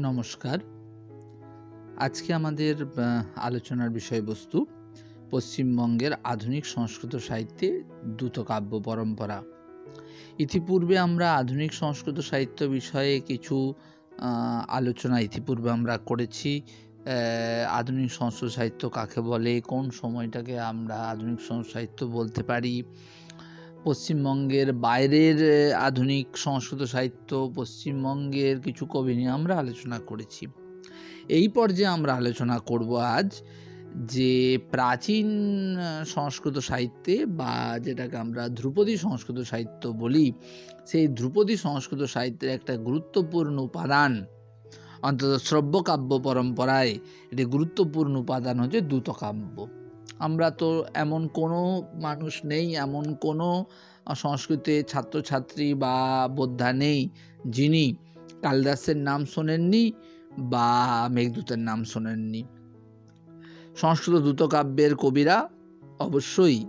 নমস্কার। আজকে আমাদের আলোচনার বিষয়বস্তু পশ্চিমবঙ্গের আধুনিক সংস্কৃত সাহিত্যে দ্রুতকাব্য পরম্পরা। ইতিপূর্বে আমরা আধুনিক সংস্কৃত সাহিত্য বিষয়ে কিছু আলোচনা আমরা করেছি। আধুনিক সংস্কৃত সাহিত্য কাকে বলে, কোন সময়টাকে আমরা আধুনিক সংস্কৃত সাহিত্য বলতে পারি, পশ্চিমবঙ্গের বাইরের আধুনিক সংস্কৃত সাহিত্য, পশ্চিমবঙ্গের কিছু কবি নিয়ে আমরা আলোচনা করেছি। এই পর্যায়ে আমরা আলোচনা করব আজ যে প্রাচীন সংস্কৃত সাহিত্যে বা যেটাকে আমরা ধ্রুপদী সংস্কৃত সাহিত্য বলি, সেই ধ্রুপদী সংস্কৃত সাহিত্যের একটা গুরুত্বপূর্ণ উপাদান, অন্তত শ্রব্য কাব্য পরম্পরায় এটি গুরুত্বপূর্ণ উপাদান হচ্ছে দ্রুতকাব্য। আমরা তো এমন কোনো মানুষ নেই, এমন কোনো সংস্কৃতে ছাত্রছাত্রী বা বোদ্ধা নেই যিনি কালিদাসের নাম শোনেননি বা মেঘদূতের নাম শোনেননি। সংস্কৃত দ্রুতকাব্যের কবিরা অবশ্যই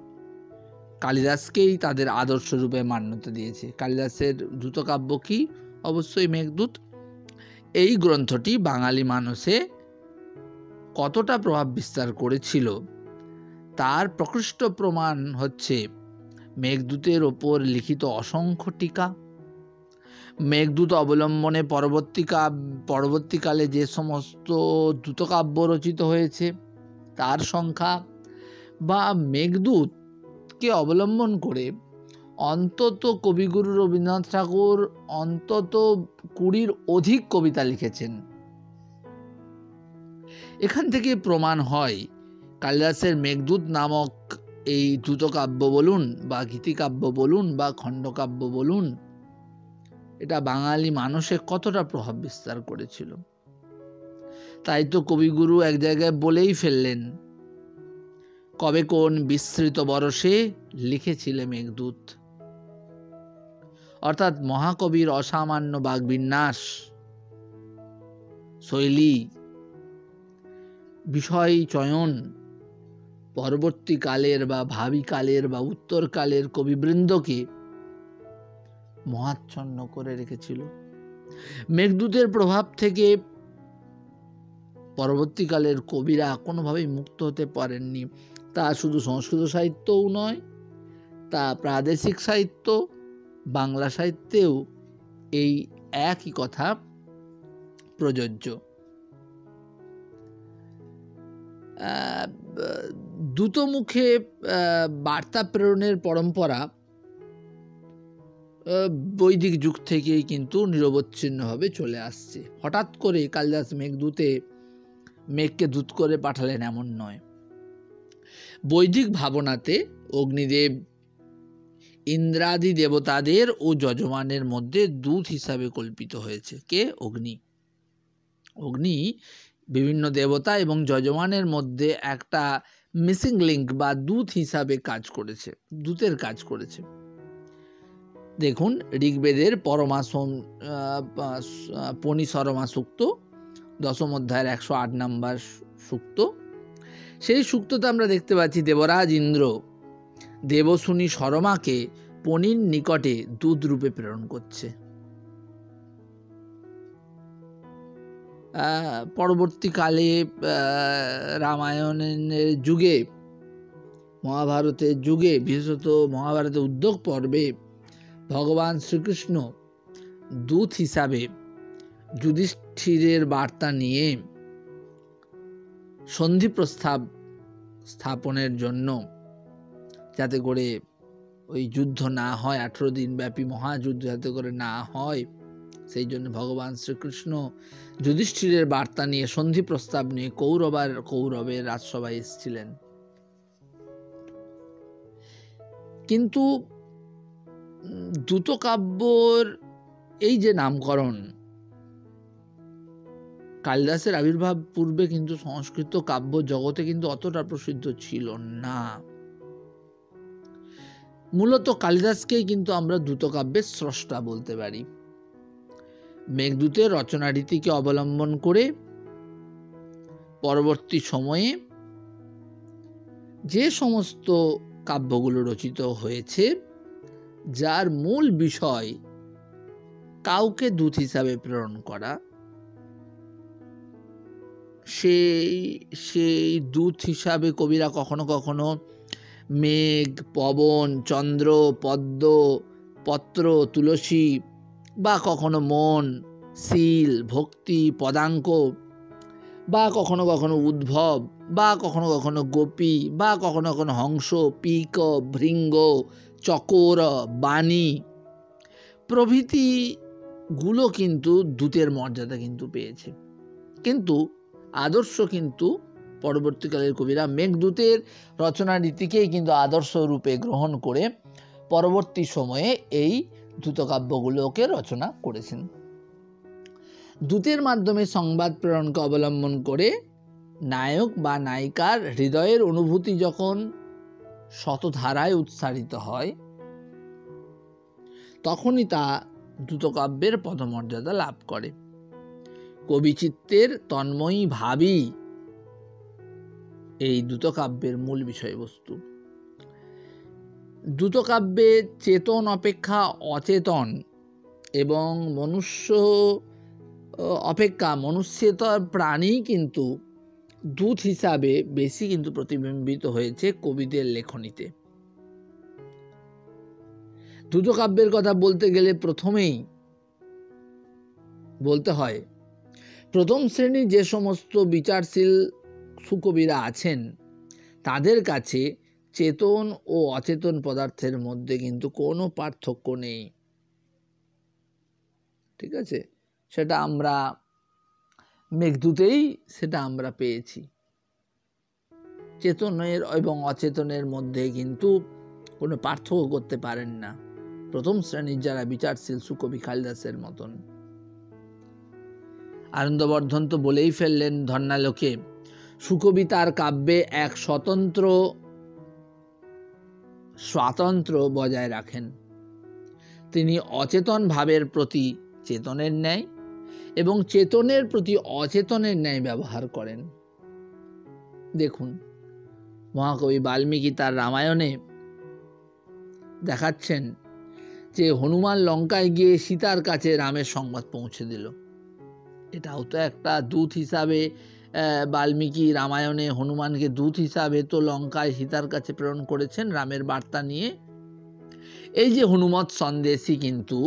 কালিদাসকেই তাদের আদর্শ রূপে মান্যতা দিয়েছে। কালিদাসের দ্রুতকাব্য কি? অবশ্যই মেঘদূত। এই গ্রন্থটি বাঙালি মানুষে কতটা প্রভাব বিস্তার করেছিল তার প্রকৃষ্ট প্রমাণ হচ্ছে মেঘদূতের ওপর লিখিত অসংখ্য টিকা। মেঘদূত অবলম্বনে পরবর্তীকালে যে সমস্ত দ্রুতকাব্য রচিত হয়েছে তার সংখ্যা, বা মেঘদূতকে অবলম্বন করে অন্তত কবিগুরু রবীন্দ্রনাথ ঠাকুর অন্তত 20-র অধিক কবিতা লিখেছেন। এখান থেকে প্রমাণ হয় কালিদাসের মেঘদূত নামক এই দ্রুতকাব্য বলুন বা গীতিকাব্য বলুন বা খণ্ডকাব্য বলুন, এটা বাঙালি মানুষে কতটা প্রভাব বিস্তার করেছিল। তাই তো কবিগুরু এক জায়গায় বলেই ফেললেন, কবে কোন বিস্তৃত বরসে লিখেছিলে মেঘদূত। অর্থাৎ মহাকবির অসামান্য বাগবিন্যাস, শৈলী, বিষয় চয়ন পরবর্তীকালের বা ভাবিকালের বা উত্তরকালের কবিবৃন্দকে মহাচ্ছন্ন করে রেখেছিল। মেঘদূতের প্রভাব থেকে পরবর্তীকালের কবিরা কোনোভাবেই মুক্ত হতে পারেননি। তা শুধু সংস্কৃত সাহিত্যও নয়, তা প্রাদেশিক সাহিত্য, বাংলা সাহিত্যেও এই একই কথা প্রযোজ্য। দ্রুতমুখে বার্তা প্রেরণের পরম্পরা বৈদিক যুগ থেকেই কিন্তু নিরবচ্ছিন্নভাবে চলে আসছে। হঠাৎ করে কালিদাস মেঘকে দূত করে পাঠালেন এমন নয়। বৈদিক ভাবনাতে অগ্নিদেব ইন্দ্রাদি দেবতাদের ও যজমানের মধ্যে দূত হিসাবে কল্পিত হয়েছে। কে? অগ্নি। অগ্নি বিভিন্ন দেবতা এবং যজমানের মধ্যে একটা মিসিং লিঙ্ক বা দূত হিসাবে দূতের কাজ করেছে। দেখুন, ঋগ্বেদের পনিসরমা সূক্ত, 10ম অধ্যায়ের 108 নম্বর সূক্ত। সেই সূক্ততে আমরা দেখতে পাচ্ছি দেবরাজ ইন্দ্র দেবশুনি সরমাকে পনির নিকটে দূত রূপে প্রেরণ করছে। পরবর্তীকালে রামায়ণের যুগে, মহাভারতের যুগে, বিশেষত মহাভারতের উদ্যোগ পর্বে ভগবান শ্রীকৃষ্ণ দূত হিসাবে যুধিষ্ঠিরের বার্তা নিয়ে সন্ধি প্রস্তাব স্থাপনের জন্য, যাতে করে ওই যুদ্ধ না হয়, 18 দিন ব্যাপী মহাযুদ্ধ যাতে করে না হয়, সেই জন্য ভগবান শ্রীকৃষ্ণ যুধিষ্ঠিরের বার্তা নিয়ে সন্ধি প্রস্তাব নিয়ে কৌরবের রাজসভায় এসেছিলেন। কিন্তু দ্রুতকাব্যর এই যে নামকরণ, কালিদাসের আবির্ভাব পূর্বে কিন্তু সংস্কৃত কাব্য জগতে কিন্তু অতটা প্রসিদ্ধ ছিল না। মূলত কালিদাসকেই কিন্তু আমরা দ্রুতকাব্যের স্রষ্টা বলতে পারি। মেঘদূতের রচনা রীতিকে অবলম্বন করে পরবর্তী সময়ে যে সমস্ত কাব্যগুলো রচিত হয়েছে, যার মূল বিষয় কাউকে দূত হিসাবে প্রেরণ করা, সেই সেই দূত হিসাবে কবিরা কখনো কখনো মেঘ, পবন, চন্দ্র, পদ্ম, পত্র, তুলসী, বা কখনো মন, শীল, ভক্তি, পদাঙ্ক, বা কখনো কখনো উদ্ভব, বা কখনো কখনো গোপী, বা কখনো কখনো হংস, পিক, ভৃঙ্গ, চকর, বাণী প্রভৃতিগুলো কিন্তু দূতের মর্যাদা কিন্তু পেয়েছে। কিন্তু আদর্শ কিন্তু পরবর্তীকালের কবিরা মেঘদূতের রচনা রীতিকেই কিন্তু আদর্শ রূপে গ্রহণ করে পরবর্তী সময়ে এই দ্রুতকাব্যগুলোকে রচনা করেছেন। দূতের মাধ্যমে সংবাদ প্রেরণকে অবলম্বন করে নায়ক বা নায়িকার হৃদয়ের অনুভূতি যখন শতধারায় উচ্চারিত হয়, তখনই তা দ্রুতকাব্যের পদমর্যাদা লাভ করে। কবিচিত্তের তন্ময়ী ভাবই এই দ্রুতকাব্যের মূল বিষয়বস্তু। দ্রুতকাব্যে চেতন অপেক্ষা অচেতন এবং মনুষ্য অপেক্ষা মনুষ্যেতর প্রাণী কিন্তু দূত হিসাবে বেশি কিন্তু প্রতিবিম্বিত হয়েছে কবিদের লেখনীতে। দ্রুতকাব্যের কথা বলতে গেলে প্রথমেই বলতে হয় প্রথম শ্রেণীর যে সমস্ত বিচারশীল সুকবিরা আছেন তাদের কাছে চেতন ও অচেতন পদার্থের মধ্যে কিন্তু কোনো পার্থক্য নেই। ঠিক আছে, সেটা আমরা মেঘদূতেই সেটা আমরা পেয়েছি। চেতনের এবং অচেতনের মধ্যে কিন্তু কোনো পার্থক্য করতে পারেন না প্রথম শ্রেণীর যারা বিচারশীল সুকবি কালিদাসের মতন। আনন্দবর্ধন তো বলেই ফেললেন ধন্যালোকে, সুকবি তার কাব্যে এক স্বাতন্ত্র্য বজায় রাখেন। তিনি অচেতন ভাবের প্রতি চেতনের ন্যায় এবং চেতনের প্রতি অচেতনের ন্যায় ব্যবহার করেন। দেখুন, মহাকবি বাল্মীকি তার রামায়ণে দেখাচ্ছেন যে হনুমান লঙ্কায় গিয়ে সীতার কাছে রামের সংবাদ পৌঁছে দিল। এটাও তো একটা দূত হিসাবে বাল্মীকি রামায়ণে হনুমানকে দূত হিসাবে তো লঙ্কায় সীতার কাছে প্রেরণ করেছেন রামের বার্তা নিয়ে। এই যে হনুমৎ সন্দেশই কিন্তু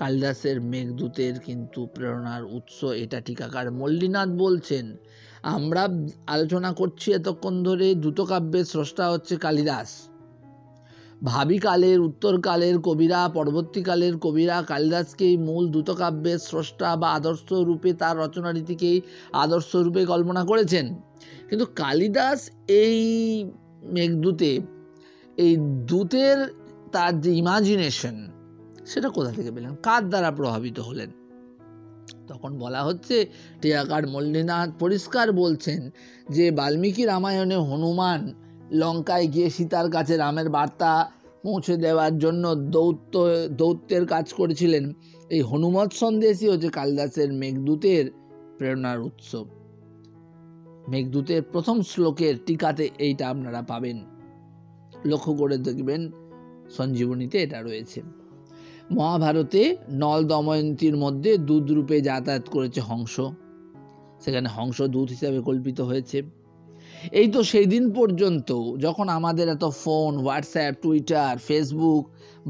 কালিদাসের মেঘদূতের কিন্তু প্রেরণার উৎস, এটা টিকাকার মল্লিনাথ বলছেন। আমরা আলোচনা করছি এতক্ষণ ধরে দ্রুতকাব্যের স্রষ্টা হচ্ছে কালিদাস। ভাবিকালের উত্তরকালের কবিরা পরবর্তীকালের কবিরা কালিদাসকেই মূল দ্রুতকাব্যের স্রষ্টা বা আদর্শ রূপে তার রচনা রীতিকেই আদর্শ রূপে কল্পনা করেছেন। কিন্তু কালিদাস এই মেঘদূতে এই দূতের তার যে ইমাজিনেশন সেটা কোথা থেকে পেলেন, কার দ্বারা প্রভাবিত হলেন? তখন বলা হচ্ছে, টিকাকার মল্লিনাথ পরিষ্কার বলছেন যে বাল্মীকি রামায়ণে হনুমান লঙ্কায় গিয়ে সীতার কাছে রামের বার্তা পৌঁছে দেওয়ার জন্য দৌত্যের কাজ করেছিলেন। এই হনুমৎ সন্দেশই হচ্ছে কালিদাসের মেঘদূতের প্রেরণার উৎস। মেঘদূতের প্রথম শ্লোকের টিকাতে এইটা আপনারা পাবেন, লক্ষ্য করে দেখবেন সঞ্জীবনীতে এটা রয়েছে। মহাভারতে নল দময়ন্তীর মধ্যে দূত রূপে যাতায়াত করেছে হংস, সেখানে হংস দূত হিসাবে কল্পিত হয়েছে। এই তো সেই দিন পর্যন্ত যখন আমাদের এত ফোন, হোয়াটসঅ্যাপ, টুইটার, ফেসবুক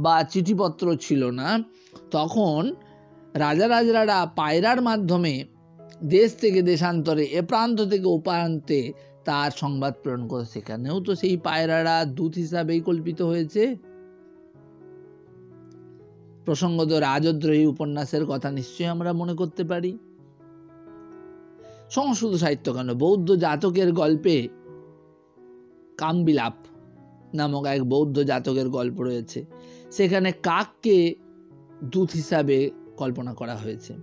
বা চিঠিপত্র ছিল না, তখন রাজারা পায়রার মাধ্যমে দেশ থেকে দেশান্তরে এ প্রান্ত থেকে ও প্রান্তে তার সংবাদ প্রেরণ করে। সেখানেও তো সেই পায়রারা দূত হিসাবেই কল্পিত হয়েছে। প্রসঙ্গত রাজদ্রোহী উপন্যাসের কথা নিশ্চয়ই আমরা মনে করতে পারি। সংস্কৃত সাহিত্য কেন, বৌদ্ধ জাতকের গল্পে কামবিলাপ নামক এক বৌদ্ধ জাতকের গল্প রয়েছে, সেখানে কাককে দূত হিসাবে কল্পনা করা হয়েছে।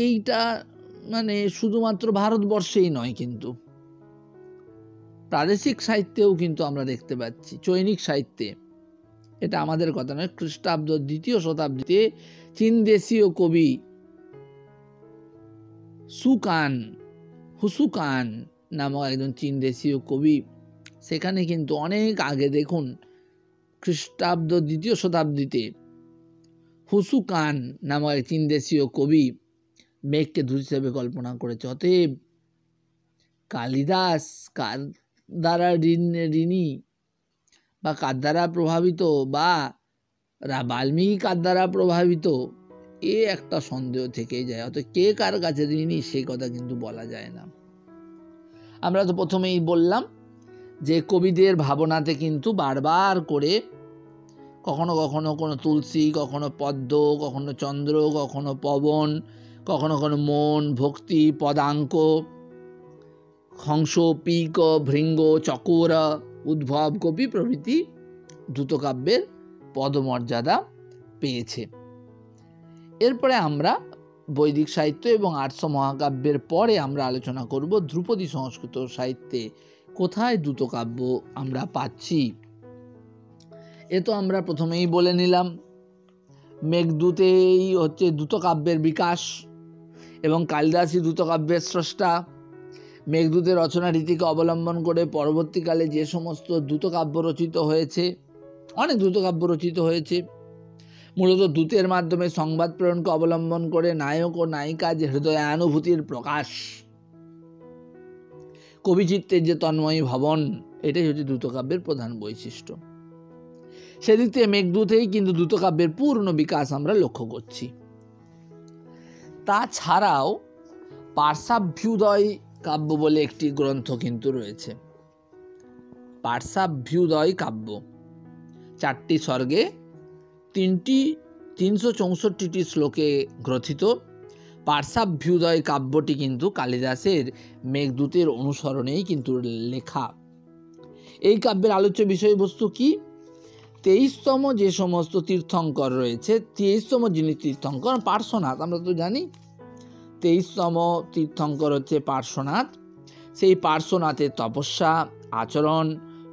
এইটা মানে শুধুমাত্র ভারতবর্ষেই নয়, কিন্তু প্রাদেশিক সাহিত্যেও কিন্তু আমরা দেখতে পাচ্ছি, চৈনিক সাহিত্যে। এটা আমাদের কথা নয়, খ্রিস্টাব্দ 2য় শতাব্দীতে চীন দেশীয় কবি হুসুকান নামক একজন চীন দেশীয় কবি, সেখানে কিন্তু অনেক আগে দেখুন খ্রিস্টাব্দ 2য় শতাব্দীতে হুসুকান নামক এক চীন দেশীয় কবি মেঘকে দূত হিসেবে কল্পনা করেছে। অতএব কালিদাস কার দ্বারা ঋণী বা কার দ্বারা প্রভাবিত, বা বাল্মীকি কার দ্বারা প্রভাবিত, এ একটা সন্দেহ থেকেই যায়। অত কে কার কাছে ঋণী সেই কথা কিন্তু বলা যায় না। আমরা তো প্রথমেই বললাম যে কবিদের ভাবনাতে কিন্তু বারবার করে কখনো কখনো কোনো তুলসী, কখনো পদ্ম, কখনো চন্দ্র, কখনো পবন, কখনো কখনো মন, ভক্তি, পদাঙ্ক, হংস, পিক, ভৃঙ্গ, চকোর, উদ্ভব, কপি প্রভৃতি দ্রুতকাব্যের পদমর্যাদা পেয়েছে। এরপরে আমরা বৈদিক সাহিত্য এবং আর্য মহাকাব্যের পরে আমরা আলোচনা করব ধ্রুপদী সংস্কৃত সাহিত্যে কোথায় দ্রুতকাব্য আমরা পাচ্ছি। এ তো আমরা প্রথমেই বলে নিলাম, মেঘদূতেই হচ্ছে দ্রুতকাব্যের বিকাশ এবং কালিদাসই দ্রুতকাব্যের স্রষ্টা। মেঘদূতের রচনা রীতিকে অবলম্বন করে পরবর্তীকালে যে সমস্ত দ্রুতকাব্য রচিত হয়েছে, অনেক দ্রুতকাব্য রচিত হয়েছে, মূলত দূতের মাধ্যমে সংবাদ প্রেরণকে অবলম্বন করে নায়ক ও নায়িকা যে হৃদয়ানুভূতির প্রকাশ, কবিচিত্রের যে তন্ময়ী ভবন, এটাই হচ্ছে দ্রুতকাব্যের প্রধান বৈশিষ্ট্য। সেদিক থেকে মেঘদূতেই কিন্তু দ্রুতকাব্যের পূর্ণ বিকাশ আমরা লক্ষ্য করছি। তাছাড়াও পার্শ্বাভ্যুদয় কাব্য বলে একটি গ্রন্থ কিন্তু রয়েছে। পার্শ্বাভ্যুদয় কাব্য 4টি সর্গে 364টি শ্লোকে গ্রথিত পার্শ্বাভ্যুদয় কাব্যটি কিন্তু কালিদাসের মেঘদূতের অনুসরণেই কিন্তু লেখা। এই কাব্যের আলোচ্য বিষয়বস্তু কি? 23তম যে সমস্ত তীর্থঙ্কর রয়েছে, 23তম যিনি তীর্থঙ্কর পার্শ্বনাথ, আমরা তো জানি 23তম তীর্থঙ্কর হচ্ছে পার্শ্বনাথ। সেই পার্শ্বনাথের তপস্যা, আচরণ,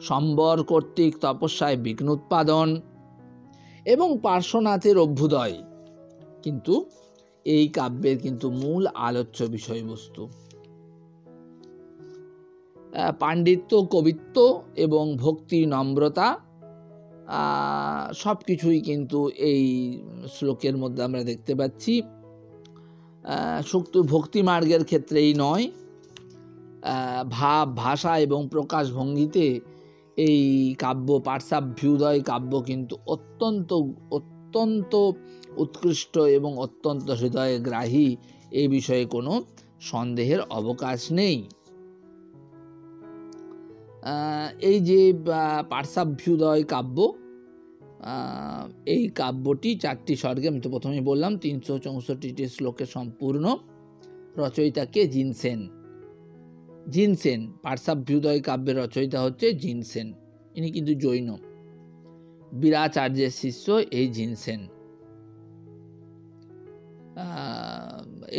সম্বর কর্তৃক তপস্যায় বিঘ্ন উৎপাদন এবং পার্শ্বনাথের অভ্যুদয় কিন্তু এই কাব্যের কিন্তু মূল আলোচ্য বিষয়বস্তু। পাণ্ডিত্য, কবিত্ব এবং ভক্তি, নম্রতা সব কিছুই কিন্তু এই শ্লোকের মধ্যে আমরা দেখতে পাচ্ছি। শুধু ভক্তি মার্গের ক্ষেত্রেই নয়, ভাব, ভাষা এবং প্রকাশ ভঙ্গিতে এই কাব্য, পার্শ্বাভ্যুদয় কাব্য কিন্তু অত্যন্ত অত্যন্ত উৎকৃষ্ট এবং অত্যন্ত হৃদয়গ্রাহী, এই বিষয়ে কোনো সন্দেহের অবকাশ নেই। এই যে পার্শ্বাভ্যুদয় কাব্য, এই কাব্যটি 4টি সর্গে, আমি তো প্রথমেই বললাম 364টি শ্লোকে সম্পূর্ণ। রচয়িতাকে জিনসেন। পার্শ্বাভ্যুদয় কাব্যের রচয়িতা হচ্ছে জিনসেন। ইনি কিন্তু জৈন বীরাচার্যের শিষ্য এই জিনসেন।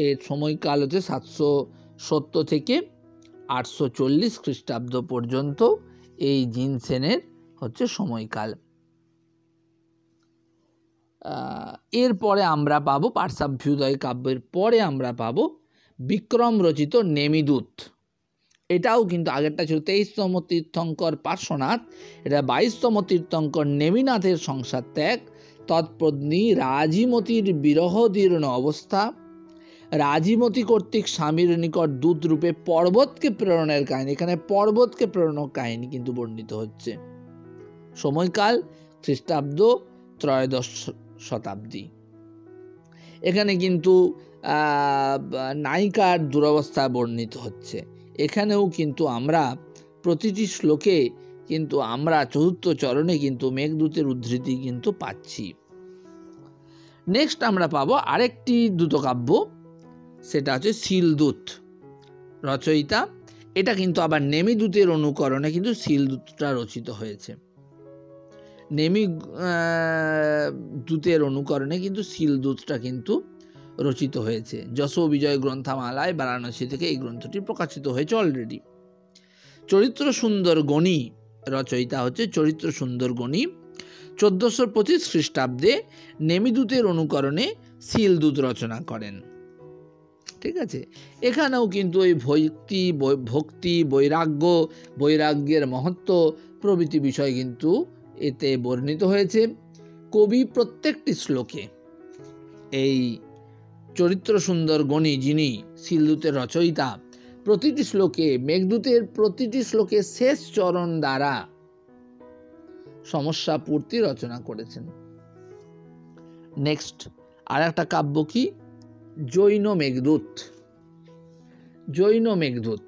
এর সময়কাল হচ্ছে 770 থেকে 840 খ্রিস্টাব্দ পর্যন্ত এই জিনসেনের হচ্ছে সময়কাল। এরপরে আমরা পাবো পার্শ্বাভ্যুদয় কাব্যের পরে আমরা পাবো বিক্রম রচিত নেমিদূত। এটাও কিন্তু আগেরটা ছিল 23তম তীর্থঙ্কর পার্শ্বনাথ, এটা 22তম তীর্থঙ্কর নেমিনাথের সংসার ত্যাগ, তৎপত্নী রাজিমতির বিরহদীর্ণ অবস্থা, রাজিমতি কর্তৃক স্বামীর নিকট দূত রূপে পর্বতকে প্রেরণের কাহিনী। এখানে পর্বতকে প্রেরণের কাহিনী কিন্তু বর্ণিত হচ্ছে। সময়কাল খ্রিস্টাব্দ 3ত্রয়োদশ শতাব্দী। এখানে কিন্তু নায়িকার দুরবস্থা বর্ণিত হচ্ছে। এখানেও কিন্তু আমরা প্রতিটি শ্লোকে কিন্তু আমরা 4র্থ চরণে কিন্তু মেঘদূতের উদ্ধৃতি কিন্তু পাচ্ছি। নেক্সট আমরা পাবো আরেকটি দ্রুতকাব্য, সেটা হচ্ছে শিলদূত। রচয়িতা, এটা কিন্তু আবার নেমিদূতের অনুকরণে কিন্তু শিলদূতটা রচিত হয়েছে। নেমিদূতের অনুকরণে কিন্তু শিলদূতটা কিন্তু রচিত হয়েছে। যশ বিজয় গ্রন্থমালায় বারাণসী থেকে এই গ্রন্থটি প্রকাশিত হয়েছে অলরেডি। চরিত্র সুন্দর গণী, রচয়িতা হচ্ছে চরিত্র সুন্দর গণী, 1425 খ্রিস্টাব্দে নেমিদূতের অনুকরণে শিলদূত রচনা করেন। ঠিক আছে, এখানেও কিন্তু ওই ভক্তি, বৈরাগ্যের মহত্ব প্রভৃতি বিষয় কিন্তু এতে বর্ণিত হয়েছে। কবি প্রত্যেকটি শ্লোকে এই চরিত্র সুন্দর গণী যিনি শিলদূতের রচয়িতা, প্রতিটি শ্লোকে মেঘদূতের প্রতিটি শ্লোকে শেষ চরণ দ্বারা সমস্যা পূর্তি রচনা করেছেন। নেক্সট আর একটা কাব্য কি? জৈন মেঘদূত। জৈন মেঘদূত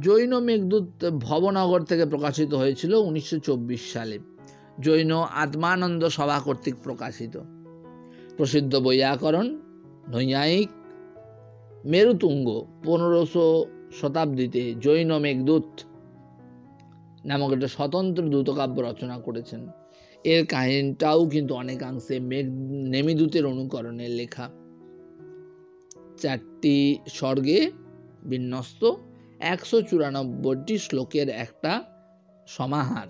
জৈন মেঘদূত ভবনগর থেকে প্রকাশিত হয়েছিল 1924 সালে। জৈন আত্মানন্দ সভা কর্তৃক প্রকাশিত। প্রসিদ্ধ বৈয়াকরণ নৈয়ায়িক মেরুতুঙ্গ 1500 শতাব্দীতে জৈন মেঘদূত নামক একটা স্বতন্ত্র দ্রুতকাব্য রচনা করেছেন। এর কাহিনীটাও কিন্তু অনেকাংশে নেমিদূতের অনুকরণে লেখা। 4টি স্বর্গে বিন্যস্ত 194টি শ্লোকের একটা সমাহার,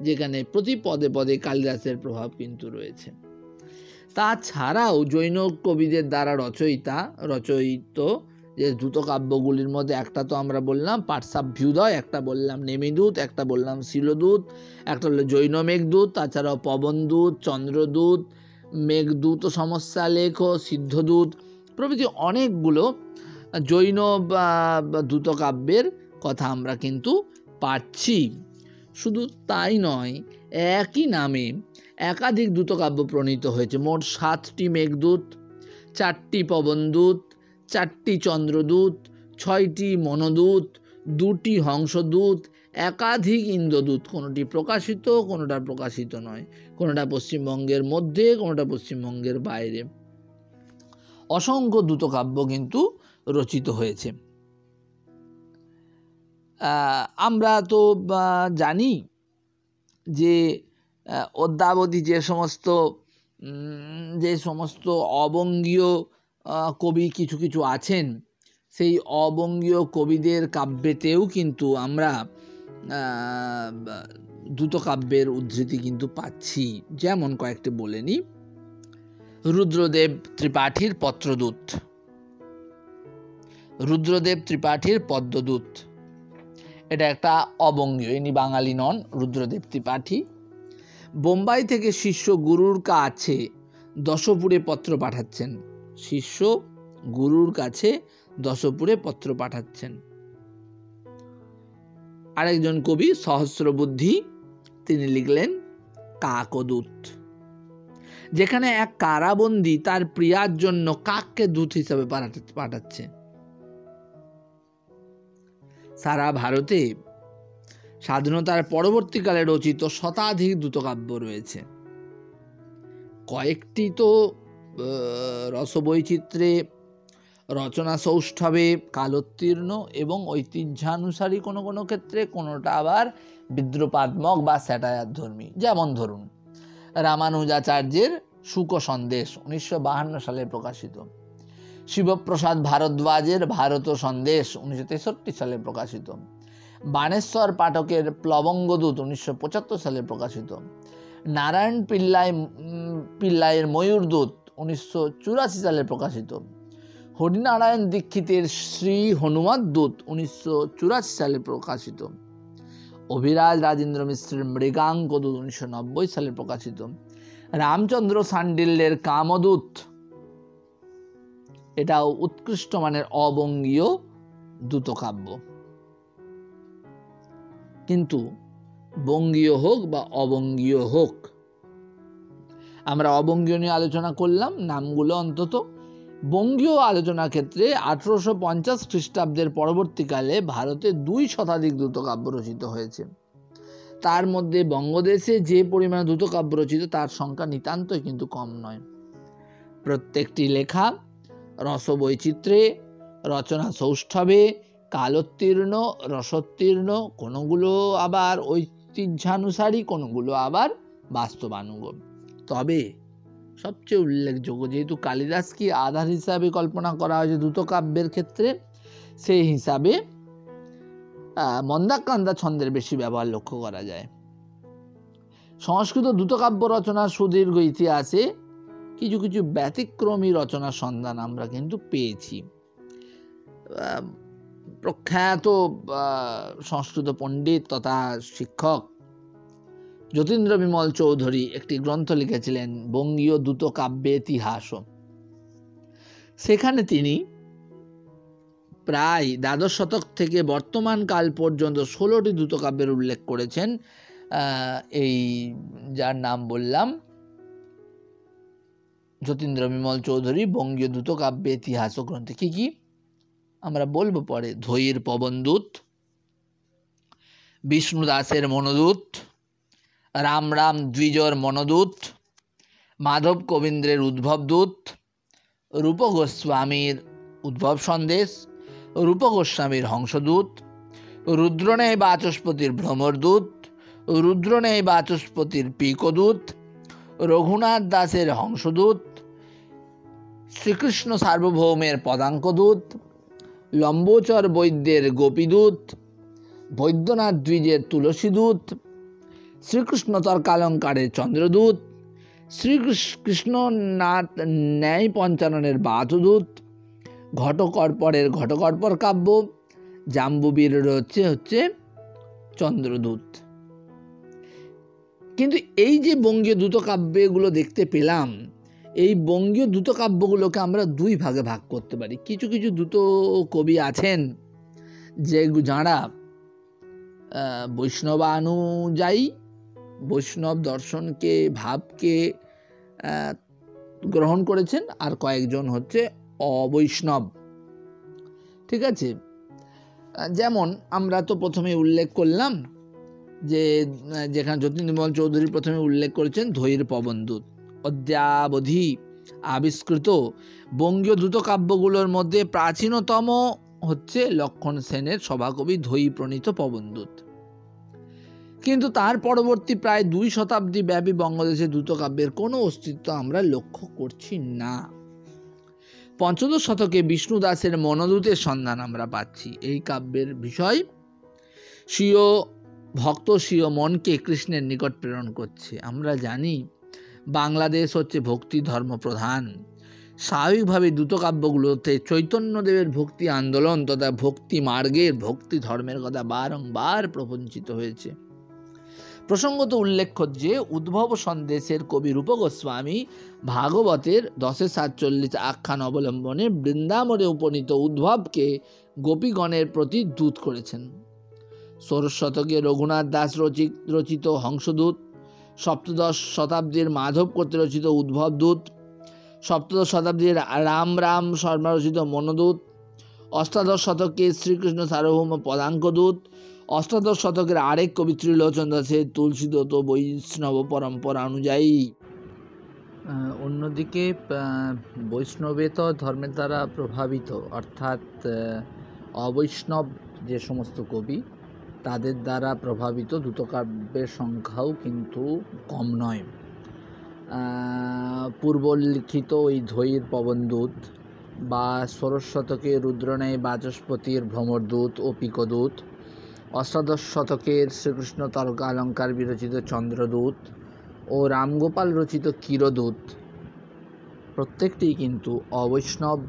যেখানে প্রতি পদে পদে কালিদাসের প্রভাব কিন্তু রয়েছে। তাছাড়াও জৈন কবিদের দ্বারা রচয়িত যে দ্রুতকাব্যগুলির মধ্যে একটা তো আমরা বললাম পার্শ্বাভ্যুদয়, একটা বললাম নেমিদূত, একটা বললাম শিলদূত, একটা হলো জৈন মেঘদূত, তাছাড়াও পবনদূত, চন্দ্রদূত, মেঘদূত সমস্যা লেখ, সিদ্ধদূত প্রভৃতি অনেকগুলো জৈন দ্রুতকাব্যের কথা আমরা কিন্তু পাচ্ছি। শুধু তাই নয়, একই নামে একাধিক দ্রুতকাব্য প্রণীত হয়েছে। মোট 7টি মেঘদূত, 4টি পবনদূত, 4টি চন্দ্রদূত, 6টি মনোদূত, 2টি হংসদূত, একাধিক ইন্দ্রদূত। কোনোটি প্রকাশিত, কোনোটা প্রকাশিত নয়, কোনোটা পশ্চিমবঙ্গের মধ্যে, কোনোটা পশ্চিমবঙ্গের বাইরে। অসংখ্য দ্রুতকাব্য কিন্তু রচিত হয়েছে। আমরা তো জানি যে অদ্যাবধি যে সমস্ত অবঙ্গীয় কবি কিছু কিছু আছেন, সেই অবঙ্গীয় কবিদের কাব্যেতেও কিন্তু আমরা দ্রুতকাব্যের উদ্ধৃতি কিন্তু পাচ্ছি। যেমন কয়েকটি বলে নিই। রুদ্রদেব ত্রিপাঠীর পত্রদূত, রুদ্রদেব ত্রিপাঠীর পদ্মদূত, এটা একটা অবঙ্গীয়, ইনি বাঙালি নন, রুদ্রদেব ত্রিপাঠী। বোম্বাই থেকে শিষ্য গুরুর কাছে দশপুরে পত্র পাঠাচ্ছেন, শিষ্য গুরুর কাছে দশপুরে পত্র পাঠাচ্ছেন। আরেকজন কবি সহস্রবুদ্ধি, তিনি লিখলেন কাকদূত, যেখানে এক কারাবন্দী তার প্রিয়ার জন্য কাককে দূত হিসাবে পাঠাচ্ছে। সারা ভারতে স্বাধীনতার পরবর্তীকালে রচিত শতাধিক দ্রুতকাব্য রয়েছে। কয়েকটি তো রসবৈচিত্র্যে, রচনা সৌষ্ঠবে, কালোত্তীর্ণ এবং ঐতিহ্যানুসারী কোনো কোনো ক্ষেত্রে, কোনোটা আবার বিদ্রুপাত্মক বা স্যাটায়ার ধর্মী। যেমন ধরুন রামানুজাচার্যের শুক সন্দেশ 1952 সালে প্রকাশিত, শিবপ্রসাদ ভারদ্বাজের ভারত সন্দেশ 1963 সালে প্রকাশিত, বাণেশ্বর পাঠকের প্লবঙ্গদূত 1975 সালে প্রকাশিত, নারায়ণ পিল্লাইয়ের ময়ূরদূত 1984 সালে প্রকাশিত, হরিনারায়ণ দীক্ষিতের শ্রী হনুমদ্দূত 1984 সালে প্রকাশিত, অভিরাজ রাজেন্দ্র মিশ্রের মৃগাঙ্কদূত 1990 সালে প্রকাশিত, রামচন্দ্র শাণ্ডিল্যের কামদূত, এটাও উৎকৃষ্ট মানের অবঙ্গীয় দ্রুতকাব্য। কিন্তু বঙ্গীয় হোক বা অবঙ্গীয় হোক, আমরা অবঙ্গীয় নিয়ে আলোচনা করলাম নামগুলো অন্তত। বঙ্গীয় আলোচনার ক্ষেত্রে 1850 খ্রিস্টাব্দের পরবর্তীকালে ভারতে 2 শতাধিক দ্রুতকাব্য রচিত হয়েছে। তার মধ্যে বঙ্গদেশে যে পরিমাণে দ্রুতকাব্য রচিত তার সংখ্যা নিতান্তই কিন্তু কম নয়। প্রত্যেকটি লেখা রসবৈচিত্র্যে, রচনা সৌষ্ঠবে, কালোত্তীর্ণ, রসোত্তীর্ণ, কোনোগুলো আবার ঐতিহ্যানুসারী, কোনোগুলো আবার বাস্তবানুগ। তবে সবচেয়ে উল্লেখযোগ্য, যেহেতু কালিদাসকে আধার হিসাবে কল্পনা করা হয়েছে দ্রুতকাব্যের ক্ষেত্রে, সেই হিসাবে মন্দাক্রান্তা ছন্দের বেশি ব্যবহার লক্ষ্য করা যায়। সংস্কৃত দ্রুতকাব্য রচনার সুদীর্ঘ ইতিহাসে কিছু কিছু ব্যতিক্রমী রচনার সন্ধান আমরা কিন্তু পেয়েছি। প্রখ্যাত সংস্কৃত পণ্ডিত তথা শিক্ষক যতীন্দ্র বিমল চৌধুরী একটি গ্রন্থ লিখেছিলেন বঙ্গীয় দ্রুতকাব্যে ইতিহাস। সেখানে তিনি প্রায় দ্বাদশ শতক থেকে বর্তমান কাল পর্যন্ত 16টি দ্রুতকাব্যের উল্লেখ করেছেন। এই যার নাম বললাম যতীন্দ্র বিমল চৌধুরী বঙ্গীয় দ্রুতকাব্যে ইতিহাস গ্রন্থে কি কি আমরা বলবো পরে। ধৈর পবনদূত, বিষ্ণু দাসের মনোদূত, রাম রাম দ্বিজর মনোদূত, মাধব কবীন্দ্রের উদ্ভবদূত, রূপ গোস্বামীর উদ্ভব সন্দেশ, রূপ গোস্বামীর হংসদূত, রুদ্রনেয় বাচস্পতির ভ্রমরদূত, রুদ্রনেয় বাচস্পতির পিকদূত, রঘুনাথ দাসের হংসদূত, শ্রীকৃষ্ণ সার্বভৌমের পদাঙ্কদূত, লম্বোচর বৈদ্যের গোপীদূত, বৈদ্যনাথ দ্বিজের তুলসীদূত, শ্রীকৃষ্ণ তর্কালঙ্কারের চন্দ্রদূত, শ্রীকৃষ্ণনাথ ন্যায় পঞ্চাননের বাতুদূত, ঘটকর্পরের ঘটকর্পর কাব্য, জাম্বুবীরের হচ্ছে চন্দ্রদূত। কিন্তু এই যে বঙ্গীয় দ্রুতকাব্যগুলো দেখতে পেলাম, এই বঙ্গীয় দ্রুতকাব্যগুলোকে আমরা দুই ভাগে ভাগ করতে পারি। কিছু কিছু দ্রুত কবি আছেন যাঁরা বৈষ্ণবানুযায়ী, বৈষ্ণব দর্শনকে ভাবকে গ্রহণ করেছেন, আর কয়েকজন হচ্ছে অবৈষ্ণব। ঠিক আছে, যেমন আমরা তো প্রথমে উল্লেখ করলাম যে যেখানে যতীন্দ্র বিমল চৌধুরী প্রথমে উল্লেখ করেছেন ধৈর পবনদূত। অদ্যাবধি আবিষ্কৃত বঙ্গীয় দ্রুতকাব্যগুলোর মধ্যে প্রাচীনতম হচ্ছে লক্ষণ সেনের সভাকবি ধৈ প্রণীত পবনদূত। কিন্তু তার পরবর্তী প্রায় 2 শতাব্দী ব্যাপী বঙ্গদেশে দ্রুতকাব্যের কোনো অস্তিত্ব আমরা লক্ষ্য করছি না। পঞ্চদশ শতকে বিষ্ণু দাসের মনোদূতের সন্ধান আমরা পাচ্ছি। এই কাব্যের বিষয় স্বীয় ভক্ত স্বীয় মনকে কৃষ্ণের নিকট প্রেরণ করছে। আমরা জানি বাংলাদেশ হচ্ছে ভক্তি ধর্ম প্রধান। স্বাভাবিকভাবে দ্রুতকাব্যগুলোতে চৈতন্যদেবের ভক্তি আন্দোলন তথা ভক্তি মার্গের ভক্তি ধর্মের কথা বারংবার প্রপঞ্চিত হয়েছে। প্রসঙ্গত উল্লেখ্য যে উদ্ভব সন্দেশের কবি রূপ গোস্বামী ভাগবতের 1047 আখ্যান অবলম্বনে বৃন্দাবনে উপনীত উদ্ভবকে গোপীগণের প্রতি দূত করেছেন। 16 শতকে রঘুনাথ দাস রচিত হংসদূত, সপ্তদশ শতাব্দীর মাধব কর্তৃক রচিত উদ্ভবদূত, সপ্তদশ শতাব্দীর রাম রাম শর্মা রচিত মনোদূত, অষ্টাদশ শতকে শ্রীকৃষ্ণ সার্বভৌম পদাঙ্কদূত, অষ্টাদশ শতকের আরেক কবি ত্রিলোচন দাসের তুলসীদূত বৈষ্ণব পরম্পরা অনুযায়ী। অন্যদিকে বৈষ্ণবেতর ধর্মের দ্বারা প্রভাবিত অর্থাৎ অবৈষ্ণব যে সমস্ত কবি তাদের দ্বারা প্রভাবিত দ্রুতকাব্যের সংখ্যাও কিন্তু কম নয়। পূর্বলিখিত ওই ধৈর পবনদূত বা 16 শতকে রুদ্রনেয় বাচস্পতির ভ্রমরদূত ও পিকদূত, অষ্টাদশ শতকের শ্রীকৃষ্ণ তর্কালঙ্কার বিরচিত চন্দ্রদূত ও রামগোপাল রচিত ক্ষীরদূত প্রত্যেকটি কিন্তু অবৈষ্ণব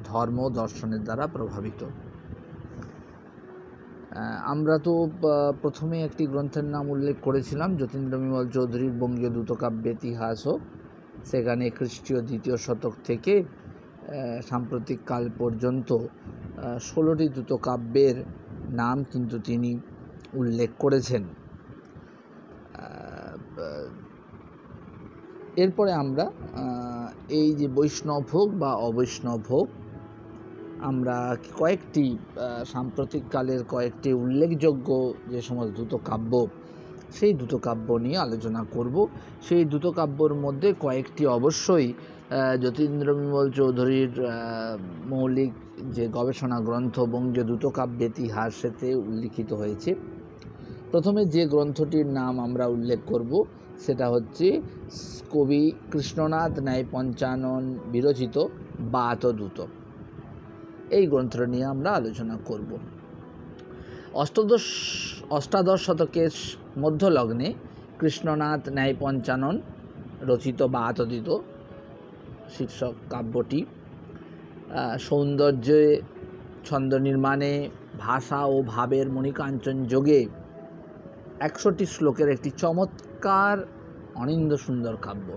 ধর্ম দর্শনের দ্বারা প্রভাবিত। আমরা তো প্রথমে একটি গ্রন্থের নাম উল্লেখ করেছিলাম যতীন্দ্র বিমল চৌধুরীর বঙ্গীয় দ্রুতকাব্যে ইতিহাসও। সেখানে খ্রিস্টীয় 2য় শতক থেকে সাম্প্রতিক কাল পর্যন্ত 16টি দ্রুতকাব্যের নাম কিন্তু তিনি উল্লেখ করেছেন। এরপরে আমরা এই যে বৈষ্ণব হোক বা অবৈষ্ণব হোক, আমরা কয়েকটি সাম্প্রতিককালের কয়েকটি উল্লেখযোগ্য যে সমস্ত দ্রুতকাব্য সেই দ্রুতকাব্য নিয়ে আলোচনা করব। সেই দ্রুতকাব্যর মধ্যে কয়েকটি অবশ্যই যতীন্দ্র বিমল চৌধুরীর মৌলিক যে গবেষণা গ্রন্থ বঙ্গীয় দ্রুতকাব্যে ইতিহাসেতে উল্লিখিত হয়েছে। প্রথমে যে গ্রন্থটির নাম আমরা উল্লেখ করব সেটা হচ্ছে কবি কৃষ্ণনাথ ন্যায় পঞ্চানন বিরচিত বাতদূত। এই গ্রন্থটা নিয়ে আমরা আলোচনা করব। অষ্টাদশ শতকের মধ্যলগ্নে কৃষ্ণনাথ ন্যায় পঞ্চানন রচিত বাতদূত শীর্ষক কাব্যটি সৌন্দর্যে, ছন্দ নির্মাণে, ভাষা ও ভাবের মণিকাঞ্চন যোগে 100টি শ্লোকের একটি চমৎকার অনিন্দ সুন্দর কাব্য।